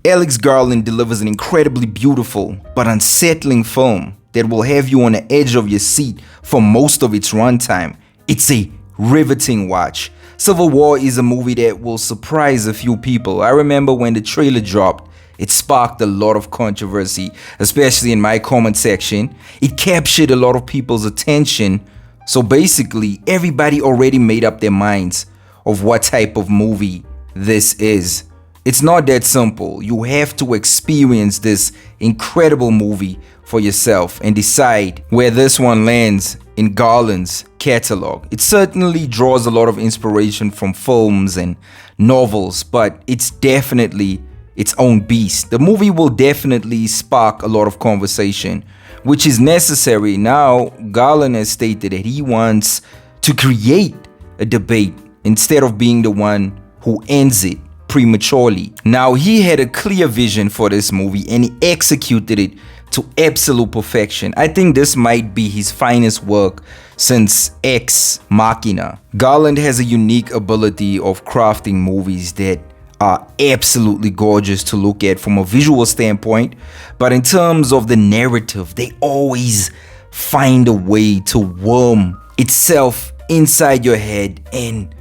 Alex Garland delivers an incredibly beautiful but unsettling film that will have you on the edge of your seat for most of its runtime. It's a riveting watch. Civil War is a movie that will surprise a few people. I remember when the trailer dropped, it sparked a lot of controversy, especially in my comment section. It captured a lot of people's attention. So basically, everybody already made up their minds of what type of movie this is. It's not that simple. You have to experience this incredible movie for yourself and decide where this one lands in Garland's catalog. It certainly draws a lot of inspiration from films and novels, but it's definitely its own beast. The movie will definitely spark a lot of conversation, which is necessary. Now, Garland has stated that he wants to create a debate instead of being the one who ends it prematurely. Now, he had a clear vision for this movie and he executed it to absolute perfection. I think this might be his finest work since Ex Machina. Garland has a unique ability of crafting movies that are absolutely gorgeous to look at from a visual standpoint, but in terms of the narrative, they always find a way to worm itself inside your head and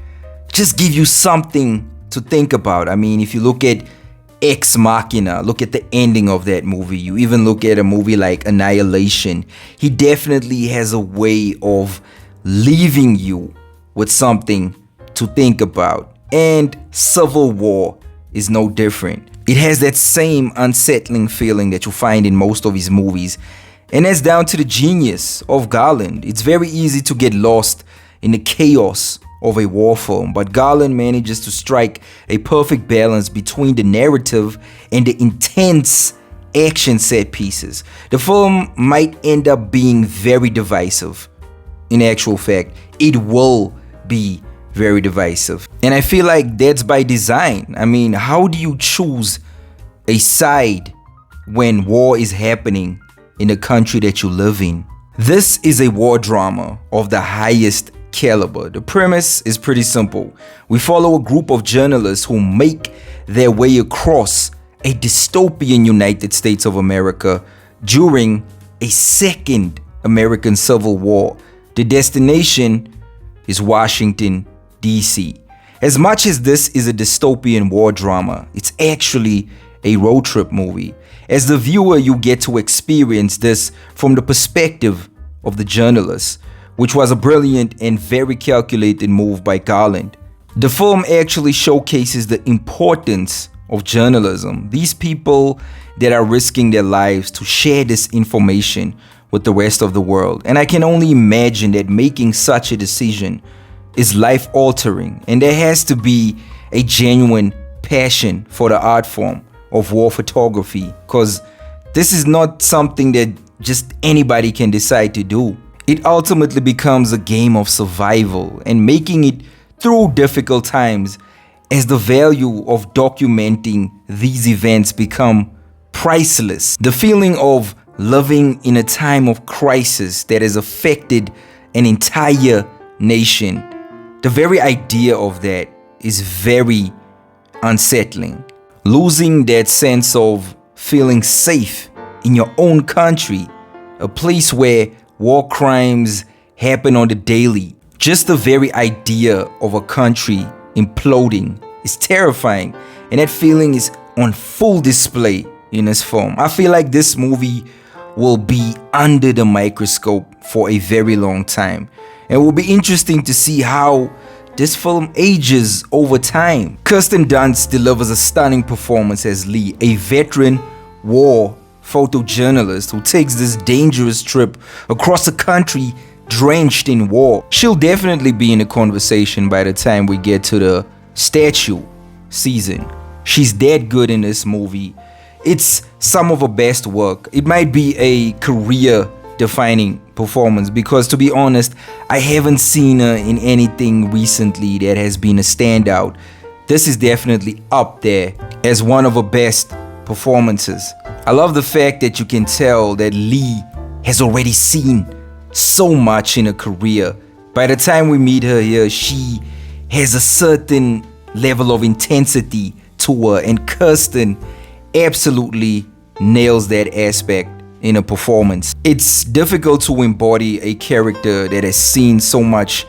just give you something to think about. I mean, if you look at Ex Machina, look at the ending of that movie. You even look at a movie like Annihilation. He definitely has a way of leaving you with something to think about. And Civil War is no different. It has that same unsettling feeling that you find in most of his movies. And that's down to the genius of Garland. It's very easy to get lost in the chaos of a war film, but Garland manages to strike a perfect balance between the narrative and the intense action set pieces. The film might end up being very divisive. In actual fact, it will be very divisive. And I feel like that's by design. I mean, how do you choose a side when war is happening in the country that you live in? This is a war drama of the highest caliber. The premise is pretty simple. We follow a group of journalists who make their way across a dystopian United States of America during a second American Civil War. The destination is Washington, D.C. As much as this is a dystopian war drama, it's actually a road trip movie. As the viewer, you get to experience this from the perspective of the journalists, which was a brilliant and very calculated move by Garland. The film actually showcases the importance of journalism. These people that are risking their lives to share this information with the rest of the world. And I can only imagine that making such a decision is life-altering, and there has to be a genuine passion for the art form of war photography, because this is not something that just anybody can decide to do. It ultimately becomes a game of survival and making it through difficult times, as the value of documenting these events become priceless. The feeling of living in a time of crisis that has affected an entire nation, the very idea of that is very unsettling. Losing that sense of feeling safe in your own country, a place where war crimes happen on the daily. Just the very idea of a country imploding is terrifying, and that feeling is on full display in this film. I feel like this movie will be under the microscope for a very long time, and it will be interesting to see how this film ages over time. Kirsten Dunst delivers a stunning performance as Lee, a veteran war photojournalist who takes this dangerous trip across a country drenched in war. She'll definitely be in a conversation by the time we get to the statue season. She's that good in this movie. It's some of her best work. It might be a career-defining performance because, to be honest, I haven't seen her in anything recently that has been a standout. This is definitely up there as one of her best performances. I love the fact that you can tell that Lee has already seen so much in her career. By the time we meet her here, she has a certain level of intensity to her, and Kirsten absolutely nails that aspect in a performance. It's difficult to embody a character that has seen so much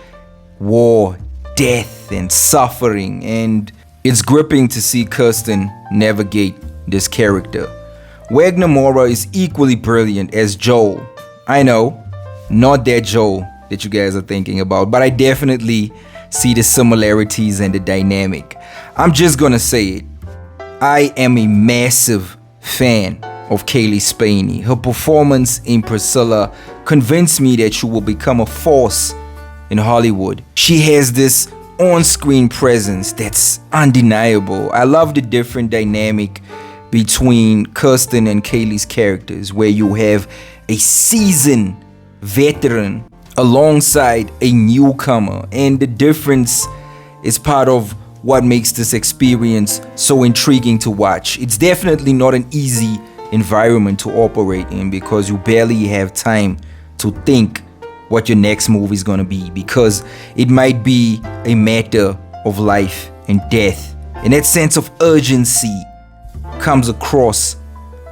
war, death, and suffering, and it's gripping to see Kirsten navigate this character. Wagner Moura is equally brilliant as Joel. I know, not that Joel that you guys are thinking about, but I definitely see the similarities and the dynamic. I'm just gonna say it. I am a massive fan of Cailee Spaeny. Her performance in Priscilla convinced me that she will become a force in Hollywood. She has this on-screen presence that's undeniable. I love the different dynamic between Kirsten and Cailee's characters, where you have a seasoned veteran alongside a newcomer, and the difference is part of what makes this experience so intriguing to watch. It's definitely not an easy environment to operate in, because you barely have time to think what your next movie is going to be, because it might be a matter of life and death, and that sense of urgency comes across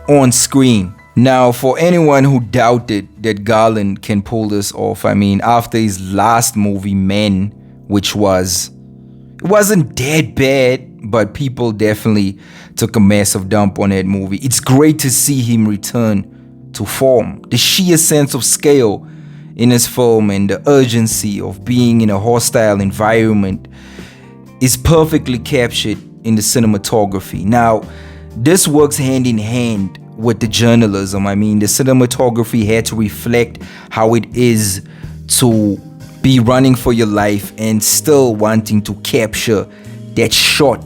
on screen. Now, for anyone who doubted that Garland can pull this off, I mean, after his last movie, Men, which it wasn't that bad, but people definitely took a massive dump on that movie. It's great to see him return to form. The sheer sense of scale in his film and the urgency of being in a hostile environment is perfectly captured in the cinematography. Now, this works hand in hand with the journalism. I mean, the cinematography had to reflect how it is to be running for your life and still wanting to capture that shot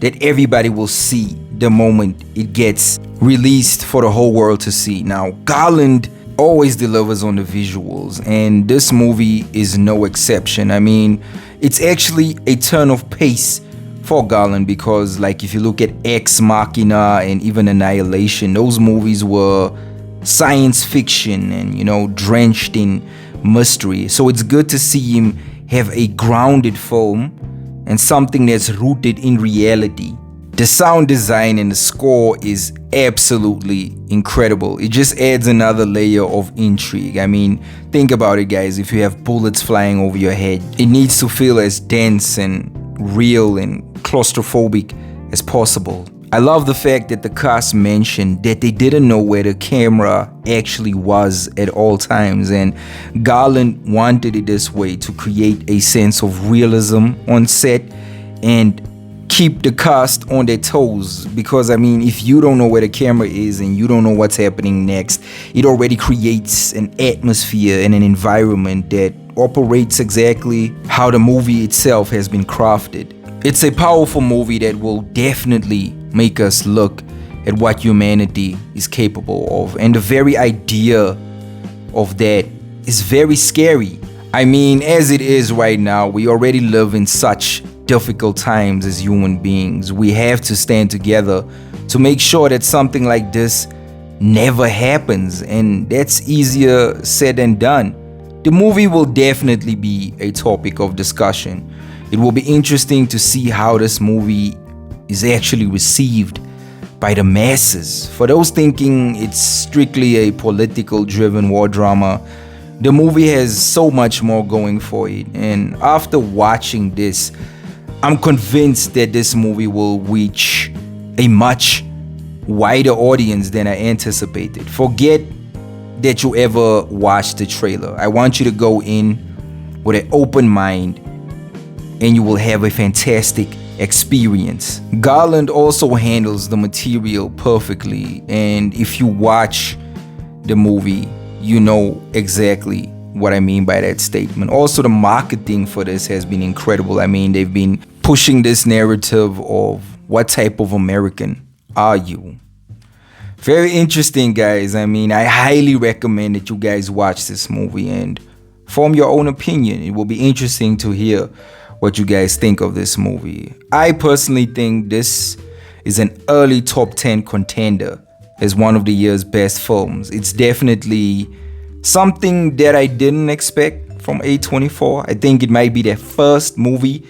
that everybody will see the moment it gets released for the whole world to see. Now, Garland always delivers on the visuals, and this movie is no exception. I mean, it's actually a turn of pace for Garland, because like if you look at Ex Machina and even Annihilation, those movies were science fiction and drenched in mystery. So it's good to see him have a grounded film and something that's rooted in reality. The sound design and the score is absolutely incredible. It just adds another layer of intrigue. I mean, think about it, guys. If you have bullets flying over your head, it needs to feel as dense and real and claustrophobic as possible. I love the fact that the cast mentioned that they didn't know where the camera actually was at all times, and Garland wanted it this way to create a sense of realism on set and keep the cast on their toes. Because I mean, if you don't know where the camera is and you don't know what's happening next, it already creates an atmosphere and an environment that operates exactly how the movie itself has been crafted. It's a powerful movie that will definitely make us look at what humanity is capable of, and the very idea of that is very scary. I mean, as it is right now, we already live in such difficult times as human beings. We have to stand together to make sure that something like this never happens, and that's easier said than done. The movie will definitely be a topic of discussion. It will be interesting to see how this movie is actually received by the masses. For those thinking it's strictly a political driven war drama, the movie has so much more going for it, and after watching this, I'm convinced that this movie will reach a much wider audience than I anticipated. Forget that you ever watched the trailer. I want you to go in with an open mind, and you will have a fantastic experience. Garland also handles the material perfectly, and if you watch the movie, you know exactly what I mean by that statement. Also, the marketing for this has been incredible. I mean, they've been pushing this narrative of what type of American are you? Very interesting, guys. I mean, I highly recommend that you guys watch this movie and form your own opinion. It will be interesting to hear what you guys think of this movie. I personally think this is an early top 10 contender as one of the year's best films. It's definitely something that I didn't expect from A24. I think it might be their first movie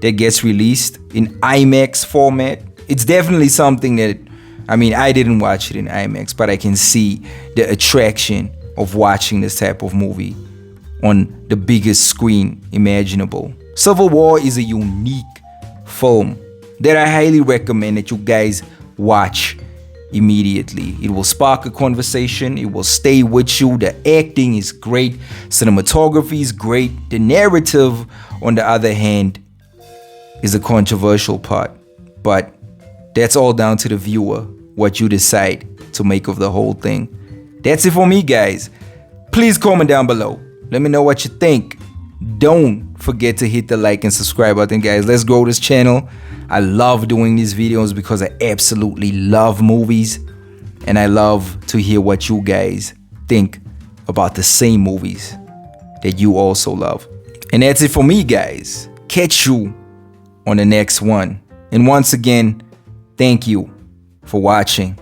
that gets released in IMAX format. It's definitely something that I mean, I didn't watch it in IMAX, but I can see the attraction of watching this type of movie on the biggest screen imaginable. Civil War is a unique film that I highly recommend that you guys watch immediately. It will spark a conversation. It will stay with you. The acting is great. Cinematography is great. The narrative, on the other hand, is a controversial part. But that's all down to the viewer, what you decide to make of the whole thing. That's it for me, guys. Please comment down below. Let me know what you think. Don't forget to hit the like and subscribe button, guys. Let's grow this channel. I love doing these videos because I absolutely love movies. And I love to hear what you guys think about the same movies that you also love. And that's it for me, guys. Catch you on the next one. And once again, thank you for watching.